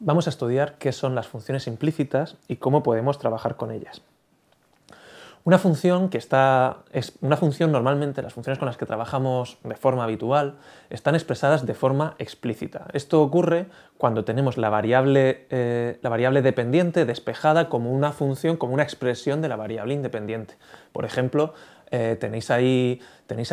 Vamos a estudiar qué son las funciones implícitas y cómo podemos trabajar con ellas. Una función normalmente, las funciones con las que trabajamos de forma habitual, están expresadas de forma explícita. Esto ocurre cuando tenemos la variable dependiente despejada como una función, como una expresión de la variable independiente. Por ejemplo, tenéis ahí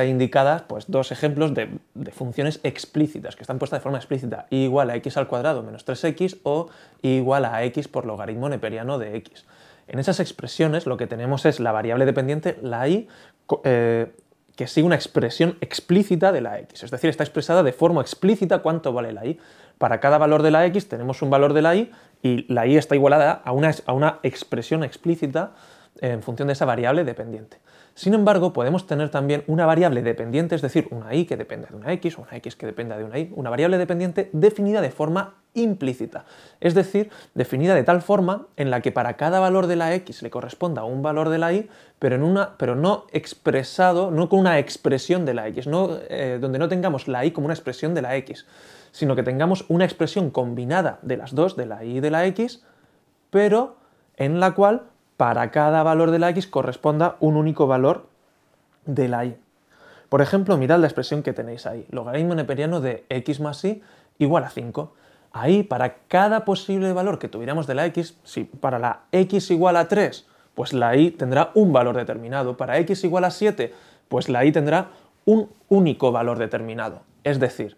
indicadas pues, dos ejemplos de funciones explícitas, que están puestas de forma explícita, y igual a x al cuadrado menos 3x o y igual a x por logaritmo neperiano de x. En esas expresiones lo que tenemos es la variable dependiente, la y, que sigue una expresión explícita de la x, es decir, está expresada de forma explícita cuánto vale la y. Para cada valor de la x tenemos un valor de la y y la y está igualada a una expresión explícita en función de esa variable dependiente. Sin embargo, podemos tener también una variable dependiente, es decir, una y que depende de una x o una x que dependa de una y, una variable dependiente definida de forma implícita, es decir, definida de tal forma en la que para cada valor de la x le corresponda un valor de la y, pero no expresado, no con una expresión de la x, donde no tengamos la y como una expresión de la x, sino que tengamos una expresión combinada de las dos, de la y y de la x, pero en la cual para cada valor de la x corresponda un único valor de la y. Por ejemplo, mirad la expresión que tenéis ahí, logaritmo neperiano de x más y igual a 5. Ahí, para cada posible valor que tuviéramos de la x, si para la x igual a 3, pues la y tendrá un valor determinado. Para x igual a 7, pues la y tendrá un único valor determinado. Es decir,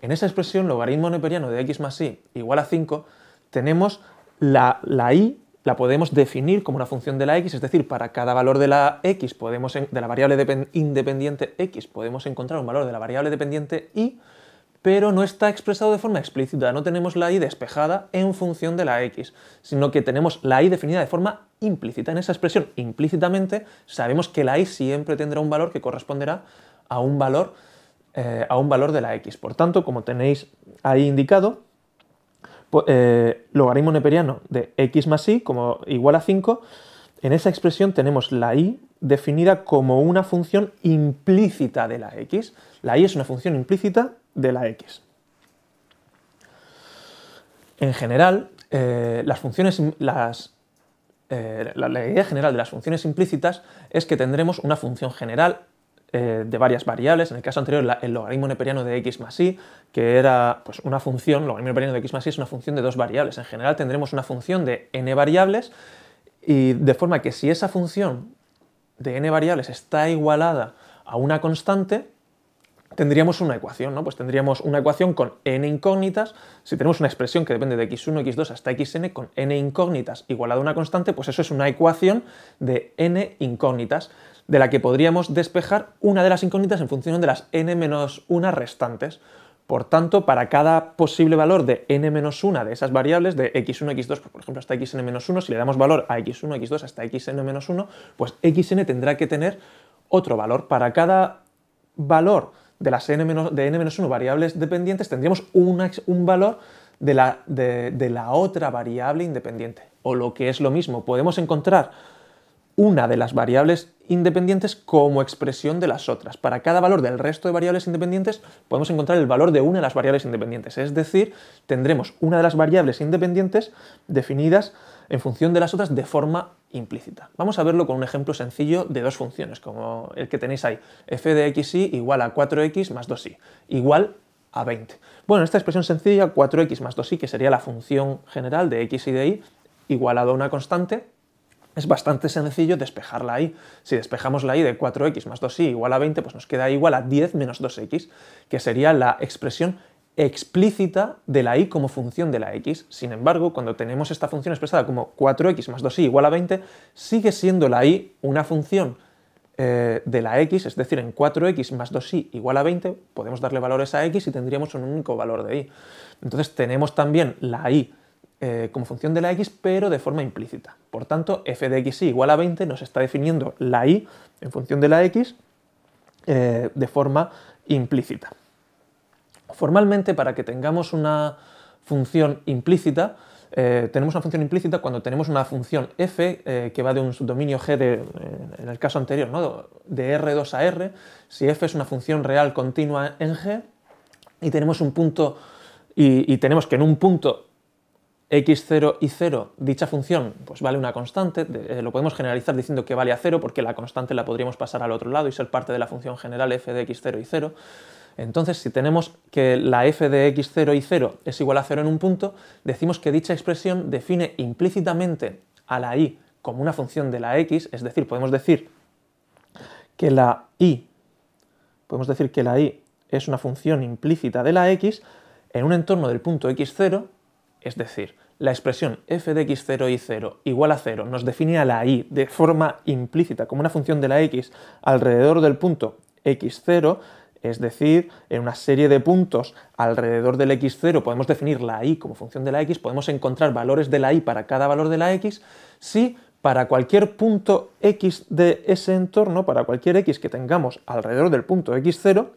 en esa expresión logaritmo neperiano de x más y igual a 5, tenemos la y, la podemos definir como una función de la x, es decir, para cada valor de la x, de la variable independiente x, podemos encontrar un valor de la variable dependiente y, pero no está expresado de forma explícita, no tenemos la y despejada en función de la x, sino que tenemos la y definida de forma implícita. En esa expresión, implícitamente, sabemos que la y siempre tendrá un valor que corresponderá a un valor de la x. Por tanto, como tenéis ahí indicado, logaritmo neperiano de x más y como igual a 5, en esa expresión tenemos la y definida como una función implícita de la x. La y es una función implícita de la x. En general, la idea general de las funciones implícitas es que tendremos una función general de varias variables. En el caso anterior, el logaritmo neperiano de x más y, que era pues, una función, logaritmo neperiano de x más y es una función de dos variables. En general tendremos una función de n variables, y de forma que si esa función de n variables está igualada a una constante, tendríamos una ecuación, ¿no? Pues tendríamos una ecuación con n incógnitas. Si tenemos una expresión que depende de x1, x2 hasta xn con n incógnitas igualada a una constante, pues eso es una ecuación de n incógnitas, de la que podríamos despejar una de las incógnitas en función de las n-1 restantes. Por tanto, para cada posible valor de n-1 de esas variables, de x1, x2, por ejemplo, hasta xn-1, si le damos valor a x1, x2 hasta xn-1, pues xn tendrá que tener otro valor. Para cada valor de las n-1 variables dependientes tendríamos un valor de la otra variable independiente. O lo que es lo mismo, podemos encontrar una de las variables independientes como expresión de las otras. Para cada valor del resto de variables independientes podemos encontrar el valor de una de las variables independientes. Es decir, tendremos una de las variables independientes definidas en función de las otras de forma implícita. Vamos a verlo con un ejemplo sencillo de dos funciones, como el que tenéis ahí. F de xy igual a 4x más 2y, igual a 20. Bueno, esta expresión sencilla, 4x más 2y, que sería la función general de x y de y, igualado a una constante, es bastante sencillo despejar la y. Si despejamos la y de 4x más 2y igual a 20, pues nos queda igual a 10 menos 2x, que sería la expresión explícita de la y como función de la x. Sin embargo, cuando tenemos esta función expresada como 4x más 2y igual a 20, sigue siendo la y una función de la x, es decir, en 4x más 2y igual a 20, podemos darle valores a x y tendríamos un único valor de y. Entonces tenemos también la y como función de la x, pero de forma implícita. Por tanto, f de xy igual a 20 nos está definiendo la y en función de la x de forma implícita. Formalmente, para que tengamos una función implícita, tenemos una función implícita cuando tenemos una función f que va de un subdominio G, en el caso anterior, ¿no? de R2 a R. Si f es una función real continua en G y tenemos un punto, y tenemos que en un punto x0 y 0, dicha función pues vale una constante, lo podemos generalizar diciendo que vale a 0 porque la constante la podríamos pasar al otro lado y ser parte de la función general f de x0 y 0. Entonces, si tenemos que la f de x0 y 0 es igual a 0 en un punto, decimos que dicha expresión define implícitamente a la y como una función de la x, es decir, podemos decir que la y es una función implícita de la x en un entorno del punto x0, es decir, la expresión f de x0 y 0 igual a 0 nos define a la y de forma implícita como una función de la x alrededor del punto x0, es decir, en una serie de puntos alrededor del x0 podemos definir la y como función de la x, podemos encontrar valores de la y para cada valor de la x, si para cualquier punto x de ese entorno, para cualquier x que tengamos alrededor del punto x0,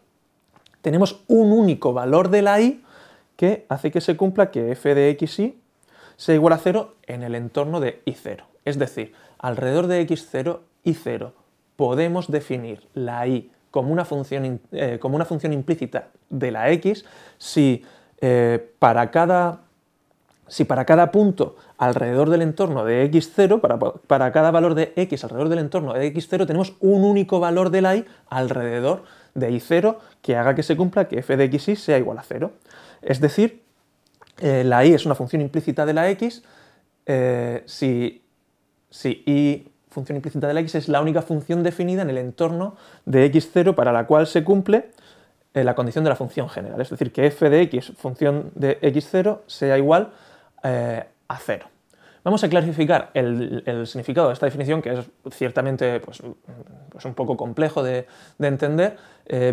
tenemos un único valor de la y que hace que se cumpla que f de xy sea igual a 0 en el entorno de y0. Es decir, alrededor de x0 y 0 podemos definir la y como una función implícita de la x si para cada punto alrededor del entorno de x0, para cada valor de x alrededor del entorno de x0, tenemos un único valor de la y alrededor de y0 que haga que se cumpla que f de xy sea igual a 0. Es decir, la y es una función implícita de la x si y función implícita de la x es la única función definida en el entorno de x0 para la cual se cumple la condición de la función general, es decir, que f de x, función de x0, sea igual a 0. Vamos a clarificar el significado de esta definición, que es ciertamente pues, un poco complejo de entender,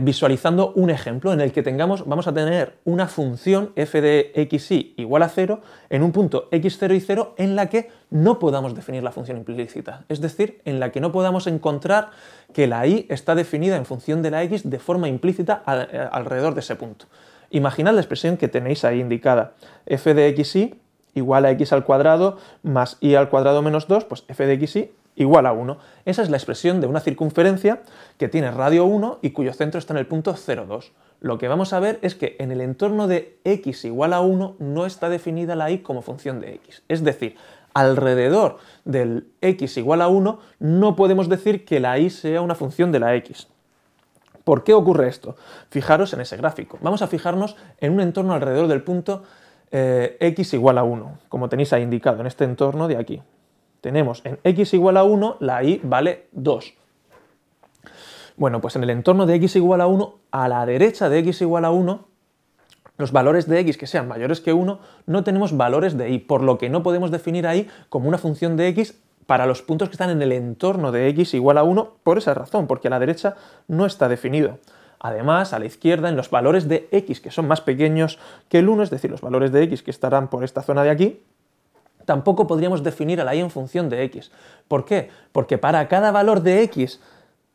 visualizando un ejemplo en el que vamos a tener una función f de xy igual a 0 en un punto x0 y 0 en la que no podamos definir la función implícita, es decir, en la que no podamos encontrar que la y está definida en función de la x de forma implícita alrededor de ese punto. Imaginad la expresión que tenéis ahí indicada, f de xy igual a x al cuadrado más y al cuadrado menos 2, pues f de xy igual a 1. Esa es la expresión de una circunferencia que tiene radio 1 y cuyo centro está en el punto 0,2. Lo que vamos a ver es que en el entorno de x igual a 1 no está definida la y como función de x. Es decir, alrededor del x igual a 1 no podemos decir que la y sea una función de la x. ¿Por qué ocurre esto? Fijaros en ese gráfico. Vamos a fijarnos en un entorno alrededor del punto x igual a 1, como tenéis ahí indicado en este entorno de aquí. Tenemos en x igual a 1 la y vale 2. Bueno, pues en el entorno de x igual a 1, a la derecha de x igual a 1, los valores de x que sean mayores que 1, no tenemos valores de y, por lo que no podemos definir a y como una función de x para los puntos que están en el entorno de x igual a 1, por esa razón, porque a la derecha no está definido. Además, a la izquierda, en los valores de x que son más pequeños que el 1, es decir, los valores de x que estarán por esta zona de aquí, tampoco podríamos definir a la y en función de x. ¿Por qué? Porque para cada valor de x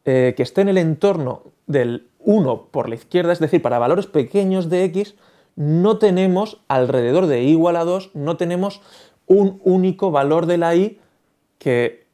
que esté en el entorno del 1 por la izquierda, es decir, para valores pequeños de x, no tenemos alrededor de y igual a 2, no tenemos un único valor de la y que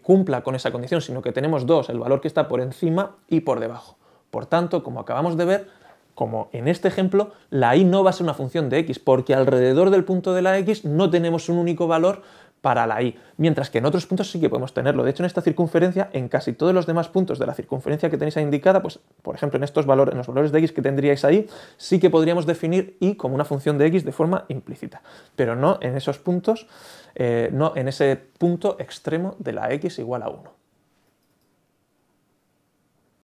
cumpla con esa condición, sino que tenemos dos, el valor que está por encima y por debajo. Por tanto, como acabamos de ver, como en este ejemplo, la y no va a ser una función de x, porque alrededor del punto de la x no tenemos un único valor para la y, mientras que en otros puntos sí que podemos tenerlo. De hecho, en esta circunferencia, en casi todos los demás puntos de la circunferencia que tenéis ahí indicada, pues, por ejemplo, en estos valores, en los valores de x que tendríais ahí, sí que podríamos definir y como una función de x de forma implícita, pero no en esos puntos, no en ese punto extremo de la x igual a 1.